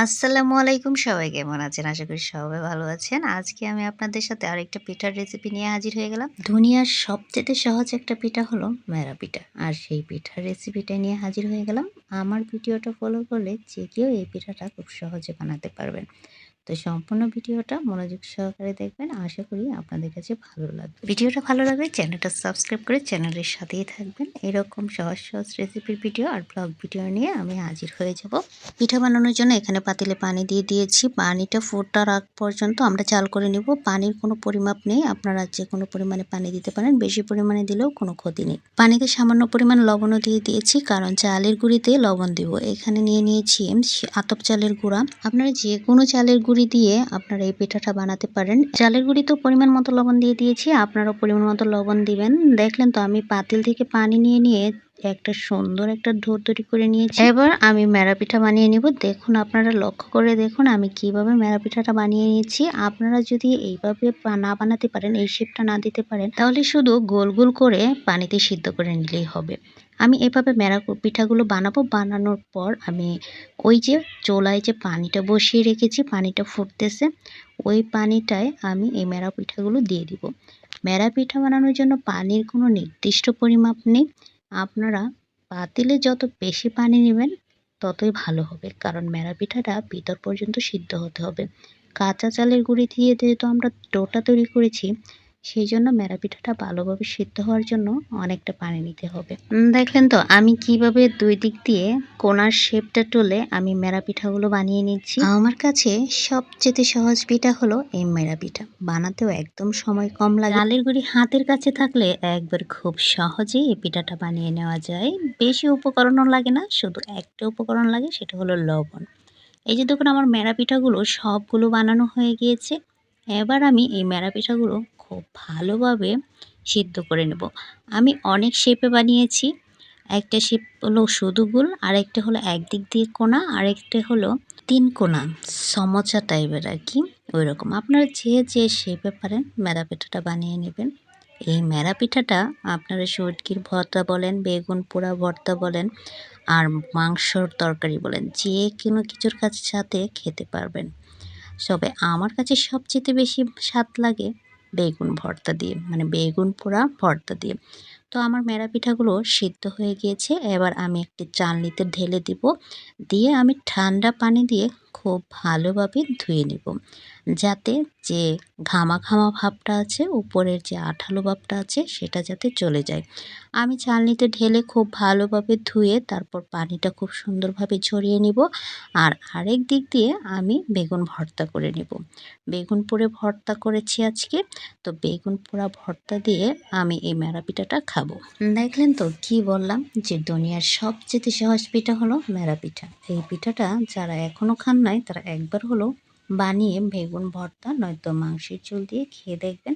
আসসালামু আলাইকুম, সবাই কেমন আছেন? আশা করি সবাই ভালো আছেন। আজকে আমি আপনাদের সাথে আরেকটা পিঠার রেসিপি নিয়ে হাজির হয়ে গেলাম। দুনিয়ার সবচাইতে সহজ একটা পিঠা হলো মেরা পিঠা। আর সেই পিঠার রেসিপিটা নিয়ে হাজির হয়ে গেলাম। আমার ভিডিওটা ফলো করলে যে কেউ এই পিঠাটা খুব সহজে বানাতে পারবেন। তো সম্পূর্ণ ভিডিওটা মনোযোগ সহকারে দেখবেন। আশা করি আপনাদের কাছে ভালো লাগবে। ভিডিওটা ভালো লাগলে চ্যানেলটা সাবস্ক্রাইব করে চ্যানেলের সাথেই থাকবেন। এরকম সহজ সহজ রেসিপির ভিডিও আর ব্লগ ভিডিও নিয়ে আমি হাজির হয়ে যাব। পিঠা বানানোর জন্য এখানে পাতিলে পানি দিয়ে দিয়েছি। পানিটা ফোটার আগ পর্যন্ত আমরা চাল করে নেব। পানির কোনো পরিমাপ নেই, আপনারা যে কোনো পরিমাণে পানি দিতে পারেন, বেশি পরিমাণে দিলেও কোনো ক্ষতি নেই। পানিতে সামান্য পরিমাণ লবণও দিয়ে দিয়েছি, কারণ চালের গুঁড়িতে লবণ দিব। এখানে নিয়ে নিয়েছি আতপ চালের গুঁড়া। আপনারা যে কোনো চালের গুঁড়ি দিয়ে আপনারা এই পিঠাটা বানাতে পারেন। চালের গুঁড়ি তো পরিমাণ মতো লবণ দিয়ে দিয়েছি, আপনারাও পরিমাণ মতো লবণ দিবেন। দেখলেন তো আমি পাতিল থেকে পানি নিয়ে একটা সুন্দর একটা ডো তৈরি করে নিয়েছি। এবার আমি মেরা পিঠা বানিয়ে নিব। দেখুন, আপনারা লক্ষ্য করে দেখুন আমি কিভাবে মেরা পিঠাটা বানিয়ে নিয়েছি। আপনারা যদি এইভাবে না বানাতে পারেন, এই শেপটা না দিতে পারেন, তাহলে শুধু গোল গোল করে পানিতে সিদ্ধ করে নিলেই হবে। আমি এভাবে মেরা পিঠাগুলো বানাবো। বানানোর পর আমি ওই যে চুলায় যে পানিটা বসিয়ে রেখেছি, পানিটা ফুটতেছে, ওই পানিটায় আমি এই মেরা পিঠাগুলো দিয়ে দিব। মেরা পিঠা বানানোর জন্য পানির কোনো নির্দিষ্ট পরিমাপ নেই। আপনারা পাতিলে যত বেশি পানি নেবেন ততই ভালো হবে, কারণ মেরা পিঠাটা ভিতর পর্যন্ত সিদ্ধ হতে হবে। কাঁচা চালের গুঁড়ি দিয়ে যেহেতু আমরা ডোটা তৈরি করেছি, সেই জন্য মেরা পিঠাটা ভালোভাবে সিদ্ধ হওয়ার জন্য অনেকটা পানি নিতে হবে। দেখলেন তো আমি কিভাবে দুই দিক দিয়ে কোণার শেপটা তুলে আমি মেরা পিঠাগুলো বানিয়ে নিচ্ছি। আমার কাছে সবচেয়ে সহজ পিঠা হলো এই মেরা পিঠা। বানাতেও একদম সময় কম লাগে। চালের গুঁড়ি হাতের কাছে থাকলে একবার খুব সহজেই এই পিঠাটা বানিয়ে নেওয়া যায়। বেশি উপকরণও লাগে না, শুধু একটা উপকরণ লাগে, সেটা হলো লবণ। এই যে দেখুন, আমার মেরা পিঠাগুলো সবগুলো বানানো হয়ে গিয়েছে। এবার আমি এই মেরা পিঠাগুলো খুব ভালোভাবে সিদ্ধ করে নেব। আমি অনেক শেপে বানিয়েছি। একটা শেপ হলো শুধু গোল, আরেকটা হলো একদিক দিয়ে কোণা, আরেকটা হলো 3 কোণা, সমোচা টাইপের আর কি, ওই রকম। আপনারা যে শেপে পারেন মেরা পিঠাটা বানিয়ে নেবেন। এই মেরা পিঠাটা আপনারা শুটকির ভর্তা বলেন, বেগুন পোড়া ভর্তা বলেন, আর মাংসর তরকারি বলেন, যে কোনো কিছুর সাথে খেতে পারবেন। তবে আমার কাছে সবচেয়ে বেশি স্বাদ লাগে বেগুন ভর্তা দিয়ে, মানে বেগুন পোড়া ভর্তা দিয়ে। তো আমার মেরা পিঠাগুলো সিদ্ধ হয়ে গিয়েছে। এবার আমি একটি চালনিতে ঢেলে দিব। দিয়ে আমি ঠান্ডা পানি দিয়ে খুব ভালোভাবে ধুয়ে নেব, যাতে যে ঘামা ঘামা ভাবটা আছে, উপরের যে আঠালো ভাবটা আছে, সেটা যাতে চলে যায়। আমি চালনিতে ঢেলে খুব ভালোভাবে ধুয়ে তারপর পানিটা খুব সুন্দরভাবে ঝরিয়ে নিব। আর আরেক দিক দিয়ে আমি বেগুন ভর্তা করে নেব। বেগুন পোড়ে ভর্তা করেছি আজকে। তো বেগুন পোড়া ভর্তা দিয়ে আমি এই মেরা পিঠাটা খাবো। দেখলেন তো কি বললাম, যে দুনিয়ার সবচেয়ে সহজ পিঠা হলো মেরা পিঠা। এই পিঠাটা যারা এখনো খান নাই, তারা একবার হলো বানিয়ে বেগুন ভর্তা নয়তো মাংসের ঝোল দিয়ে খেয়ে দেখবেন।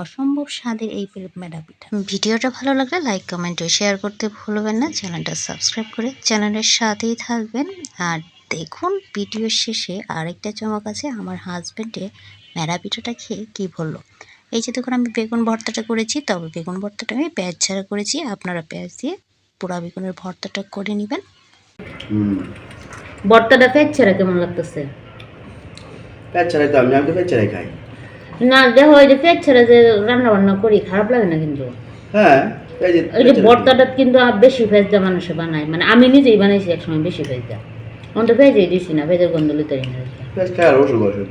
অসম্ভব স্বাদের এই মেরা পিঠা। ভিডিওটা ভালো লাগলে লাইক, কমেন্ট ও শেয়ার করতে ভুলবেন না। চ্যানেলটা সাবস্ক্রাইব করে চ্যানেলের সাথেই থাকবেন। আর দেখুন, ভিডিওর শেষে আরেকটা চমক আছে। আমার হাজব্যান্ডে মেরা পিঠাটা খেয়ে কি বললো। এই যে দেখুন, আমি বেগুন ভর্তাটা করেছি, তবে বেগুন ভর্তাটা আমি পেঁয়াজ ছাড়া করেছি। আপনারা পেঁয়াজ দিয়ে পোড়া বেগুনের ভর্তাটা করে নেবেন। ভর্তাটা পেঁয়াজ ছাড়া কেমন লাগতেছে? পেঁয়াজ ছাড়াই তো আমি তো পেঁয়াজ ছাড়াই খাই। না দেখো, এই যে পেঁয়াজ ছাড়া যে রান্না বান্না করি খারাপ লাগে না কিন্তু। হ্যাঁ, এই যে ভর্তাটা কিন্তু বেশি পেঁয়াজ দেওয়া মানুষে বানায়, মানে আমি নিজেই বানাইছি একসময় বেশি পেঁয়াজ দেওয়া। অন্ত পেঁয়াজই দিছি না, পেঁয়াজের গন্ধ লইতে না। পেঁয়াজ খাই আর ওষুধ বসে।